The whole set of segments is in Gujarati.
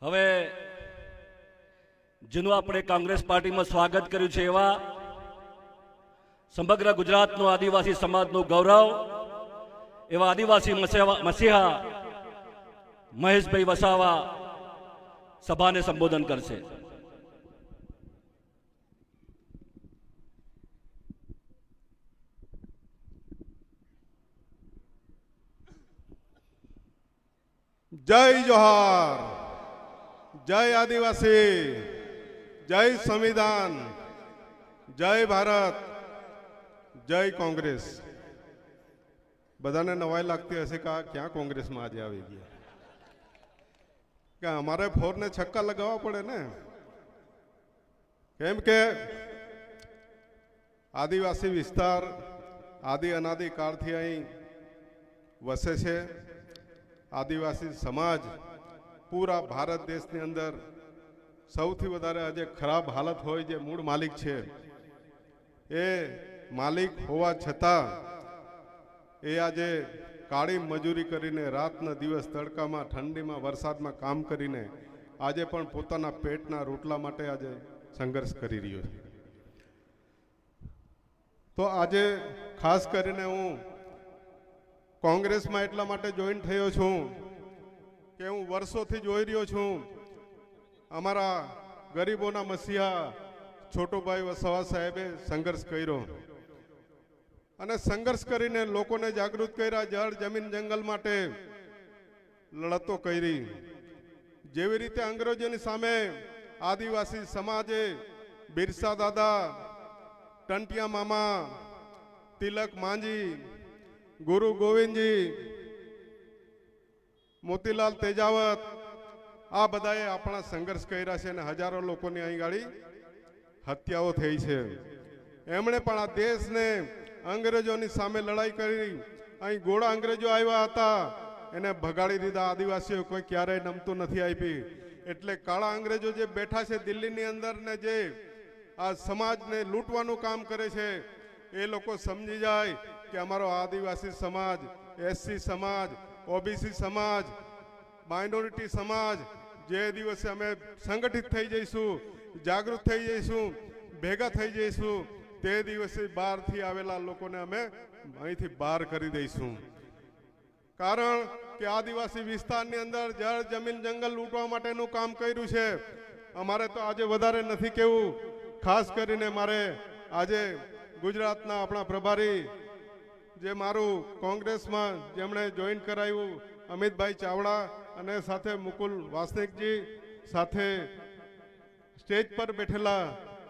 હવે જેનું આપણે કોંગ્રેસ પાર્ટીમાં સ્વાગત કર્યું છે એવા સમગ્ર ગુજરાતનો આદિવાસી સમાજનું ગૌરવ એવા આદિવાસી મસીહા મહેશભાઈ વસાવા સભાને સંબોધન કરશે. જય જોહાર, જય આદિવાસી, જય સંવિધાન, જય ભારત, જય કોંગ્રેસ. બધાને નવાઈ લાગતી હશે કે ક્યાં કોંગ્રેસમાં આજે આવી ગયા, કે અમારે ફોરને છક્કા લગાવવા પડે ને. કેમ કે આદિવાસી વિસ્તાર આદિ અનાદિ કાળથી અહીં વસે છે. આદિવાસી સમાજ પૂરા ભારત દેશની અંદર સૌથી વધારે આજે ખરાબ હાલત હોય જે મૂળ માલિક છે, એ માલિક હોવા છતાં એ આજે કાળી મજૂરી કરીને રાતના દિવસ તડકામાં ઠંડીમાં વરસાદમાં કામ કરીને આજે પણ પોતાના પેટના રોટલા માટે આજે સંઘર્ષ કરી રહ્યો છે. તો આજે ખાસ કરીને હું કોંગ્રેસમાં એટલા માટે જોઈન થયો છું કે હું વર્ષોથી જોઈ રહ્યો છું અમારા ગરીબોના મસીહા છોટુભાઈ વસાવા સાહેબે સંઘર્ષ કર્યો અને સંઘર્ષ કરીને લોકોને જાગૃત કર્યા, જળ જમીન જંગલ માટે લડતો કરી. જેવી રીતે અંગ્રેજોની સામે આદિવાસી સમાજે બિરસા દાદા, ટંટિયા મામા, તિલક માંજી, ગુરુ ગોવિંદજી, મોતીલાલ તેજાવત, આ બધાએ આપણા સંઘર્ષ કર્યા છે અને હજારો લોકોની અહીં ગાડી હત્યાઓ થઈ છે. એમણે પણ આ દેશને અંગ્રેજોની સામે લડાઈ કરી. અહીં ગોળા અંગ્રેજો આવ્યા હતા, એને ભગાડી દીધા. આદિવાસીઓ કોઈ ક્યારેય નમતું નથી આપી. એટલે કાળા અંગ્રેજો જે બેઠા છે દિલ્હીની અંદર ને જે આ સમાજને લૂંટવાનું કામ કરે છે, એ લોકો સમજી જાય કે અમારો આદિવાસી સમાજ, એસસી સમાજ, ઓબીસી સમાજ, માઇનોરિટી સમાજ જે દિવસે અમે સંગઠિત થઈ જઈશું, જાગૃત થઈ જઈશું, ભેગા થઈ જઈશું, તે દિવસે બહારથી આવેલા લોકોને અમે અહીંથી બહાર કરી દઈશું. કારણ કે આદિવાસી વિસ્તારની અંદર જળ જમીન જંગલ લૂંટવા માટેનું કામ કર્યું છે. અમારે તો આજે વધારે નથી કહેવું, ખાસ કરીને મારે આજે ગુજરાતના આપણા પ્રભારી જે મારું કોંગ્રેસમાં જેમણે જોઈન કરાવ્યું અમિતભાઈ ચાવડા અને સાથે મુકુલ વાસનિકજી, સાથે સ્ટેજ પર બેઠેલા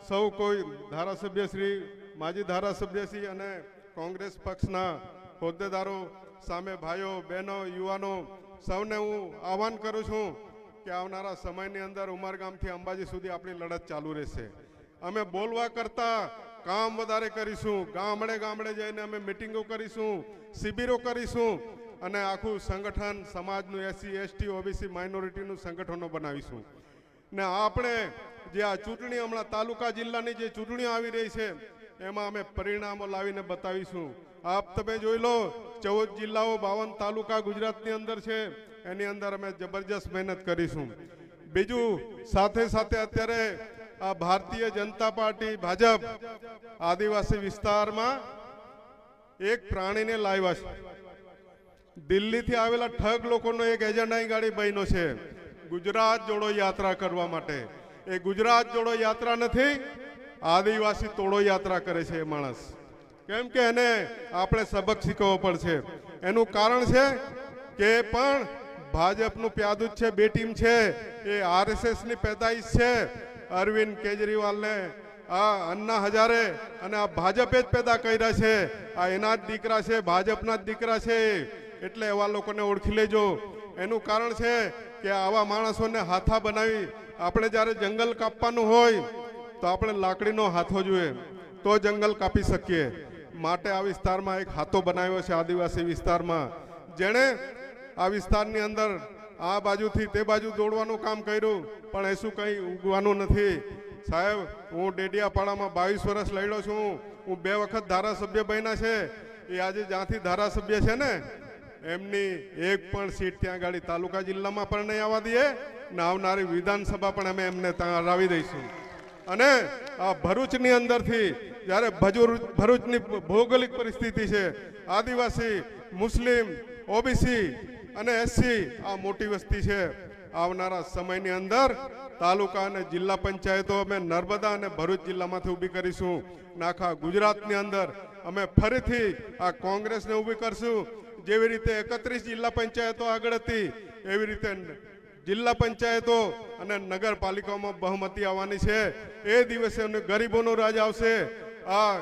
સૌ કોઈ ધારાસભ્યશ્રી, માજી ધારાસભ્યશ્રી અને કોંગ્રેસ પક્ષના હોદ્દેદારો, સામે ભાઈઓ બહેનો યુવાનો, સૌને હું આહવાન કરું છું કે આવનારા સમયની અંદર ઉમરગામથી અંબાજી સુધી આપણી લડત ચાલુ રહેશે. અમે બોલવા કરતા કામ વધારે કરીશું. ગામડે ગામડે જઈને અમે મિટિંગો કરીશું, શિબિરો કરીશું અને આખું સંગઠન સમાજનું એસસી એસટી ઓબીસી માઇનોરિટીનું સંગઠનો બનાવીશું. ને આપણે જે આ ચૂંટણી હમણાં તાલુકા જિલ્લાની જે ચૂંટણીઓ આવી રહી છે એમાં અમે પરિણામો લાવીને બતાવીશું. આપ તમે જોઈ લો, 14 જિલ્લાઓ 52 તાલુકા ગુજરાતની અંદર છે, એની અંદર અમે જબરજસ્ત મહેનત કરીશું. બીજું સાથે સાથે અત્યારે આ ભારતીય જનતા પાર્ટી ભાજપ આદિવાસી વિસ્તારમાં એક પ્રાણીને લાવ્યા છે. દિલ્હીથી આવેલા ઠગ લોકોનો એક એજન્ડા ગાડી બન્યો છે ગુજરાત જોડો યાત્રા કરવા માટે. એ ગુજરાત જોડો યાત્રા નથી, આદિવાસી તોડો યાત્રા કરે છે એ માણસ. કેમ કે એને આપણે સબક શીખવવો પડશે. એનું કારણ છે કે પણ ભાજપનું પ્યાદુજ છે, બે ટીમ છે, એ આરએસએસની પેદાઈશ છે. અરવિંદ કેજરીવાલને આ અન્ના હજારે અને આ ભાજપે જ પેદા કર્યા છે. આ એના જ દીકરા છે, ભાજપના જ દીકરા છે. એટલે એવા લોકોને ઓળખી લેજો. એનું કારણ છે કે આવા માણસોને હાથા બનાવી, આપણે જ્યારે જંગલ કાપવાનું હોય તો આપણે લાકડીનો હાથો જોઈએ તો જંગલ કાપી શકીએ. માટે આ વિસ્તારમાં એક હાથો બનાવ્યો છે આદિવાસી વિસ્તારમાં, જેણે આ વિસ્તારની અંદર આ બાજુથી તે બાજુ દોડવાનું કામ કર્યું, પણ એ શું કંઈ ઉગવાનું નથી. સાહેબ, હું ડેડિયાપાડામાં 22 વર્ષ લડ્યો છું. હું 2 વખત ધારાસભ્ય બન્યા છે. એ આજે જ્યાંથી ધારાસભ્ય છે ને એમની એક પણ સીટ ત્યાં આગળ તાલુકા જિલ્લામાં પણ નહીં આવવા દઈએ ને આવનારી વિધાનસભા પણ અમે એમને ત્યાં હરાવી દઈશું. અને આ ભરૂચની અંદરથી જ્યારે ભરૂચની ભૌગોલિક પરિસ્થિતિ છે, આદિવાસી, મુસ્લિમ, ઓબીસી અને એસસી આ મોટી વસ્તી છે. આવનારા સમયની અંદર તાલુકા અને જિલ્લા પંચાયતો અમે નર્મદા અને ભરૂચ જિલ્લામાંથી ઊભી કરીશું. આખા ગુજરાતની અંદર અમે ફરીથી આ કોંગ્રેસને ઊભી કરશું. જેવી રીતે 31 જિલ્લા પંચાયતો આગળ હતી એવી રીતે જિલ્લા પંચાયતો અને નગરપાલિકાઓમાં બહુમતી આવવાની છે. એ દિવસે ગરીબોનો રાજ આવશે. આ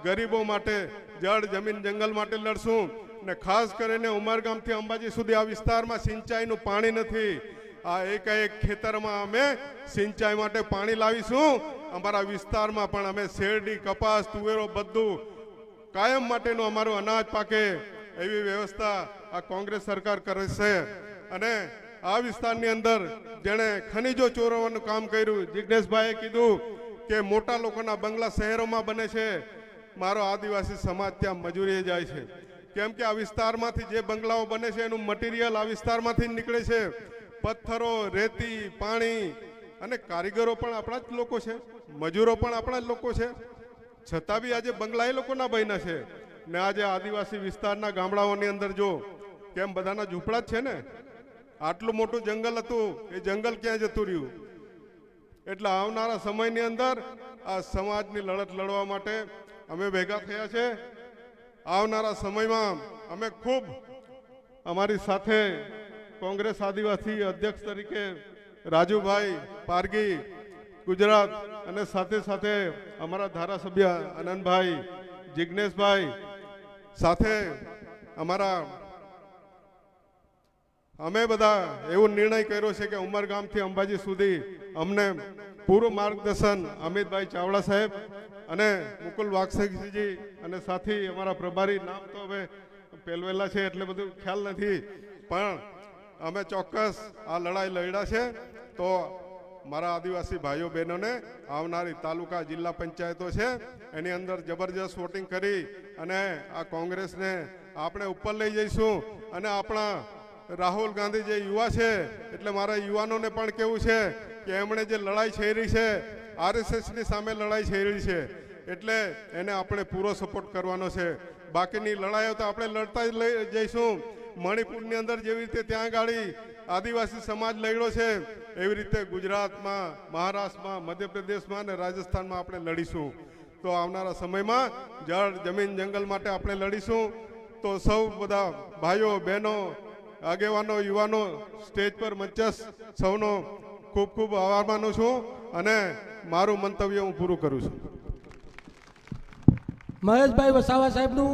ગરીબો માટે જળ જમીન જંગલ માટે લડશું. ને ખાસ કરીને ઉમરગામથી અંબાજી સુધી આ વિસ્તારમાં સિંચાઈનું પાણી નથી. આ એક ખેતરમાં અમે સિંચાઈ માટે પાણી લાવીશું. અમારા વિસ્તારમાં પણ અમે શેરડી, કપાસ, તુવેરો બધું કાયમ માટેનું અમારું અનાજ પાકે એવી વ્યવસ્થા આ કોંગ્રેસ સરકાર કરે છે. અને આ વિસ્તારની અંદર જેણે ખનીજો ચોરવાનું કામ કર્યું, જિજ્ઞેશભાઈએ કીધું કે મોટા લોકોના બંગલા શહેરોમાં બને છે. મારો આદિવાસી સમાજ ત્યાં મજૂરીએ જાય છે, કેમ કે આ વિસ્તારમાંથી જે બંગલાઓ બને છે એનું મટીરિયલ આ વિસ્તારમાંથી નીકળે છે. પથ્થરો, રેતી, પાણી અને કારીગરો પણ આપણા જ લોકો છે, મજૂરો પણ આપણા જ લોકો છે. છતાં બી આજે બંગલા એ લોકોના બન્યા છે. ને આજે આદિવાસી વિસ્તારના ગામડાઓની અંદર જો કેમ બધાના ઝૂંપડા જ છે ને. આટલું મોટું જંગલ હતું, એ જંગલ ક્યાં જતું રહ્યું? એટલે આવનારા સમયની અંદર આ સમાજની લડત લડવા માટે અમે ભેગા થયા છે. આવનારા સમયમાં અમે ખૂબ અમારી સાથે કોંગ્રેસ આદિવાસી અધ્યક્ષ તરીકે રાજુભાઈ પારગી ગુજરાત અને સાથે સાથે અમારા ધારાસભ્ય આનંદભાઈ, જિજ્ઞેશભાઈ, સાથે અમે બધા એવો નિર્ણય કર્યો છે કે ઉમરગામથી અંબાજી સુધી અમને પૂરું માર્ગદર્શન અમિતભાઈ ચાવડા સાહેબ અને મુકુલ વાઘસેજી અને સાથી અમારા પ્રભારી, નામ તો હવે પેલવેલા છે એટલે બધું ખ્યાલ નથી, પણ અમે ચોક્કસ આ લડાઈ લડ્યા છે. તો મારા આદિવાસી ભાઈઓ બહેનોને આવનારી તાલુકા જિલ્લા પંચાયતો છે એની અંદર જબરજસ્ત વોટિંગ કરી અને આ કોંગ્રેસને આપણે ઉપર લઈ જઈશું. અને આપણા રાહુલ ગાંધી જે યુવા છે, એટલે મારા યુવાનોને પણ કેવું છે કે એમણે જે લડાઈ છેડી છે, આરએસએસની સામે લડાઈ છેડી છે, એટલે એને આપણે પૂરો સપોર્ટ કરવાનો છે. બાકીની લડાઈઓ તો આપણે લડતા જ લઈ જઈશું. મણિપુરની અંદર જેવી રીતે ત્યાં ગાડી આદિવાસી સમાજ લડ્યો છે, એવી રીતે ગુજરાતમાં, મહારાષ્ટ્રમાં, મધ્યપ્રદેશમાં અને રાજસ્થાનમાં આપણે લડીશું. તો આવનારા સમયમાં જળ જમીન જંગલ માટે આપણે લડીશું. તો સૌ બધા ભાઈઓ બહેનો, આગેવાનો, યુવાનો, સ્ટેજ પર મંચસ્થ સૌનો ખૂબ ખૂબ આભાર માનું છું અને મારું મંતવ્ય હું પૂરું કરું છું. મહેશભાઈ વસાવા સાહેબનું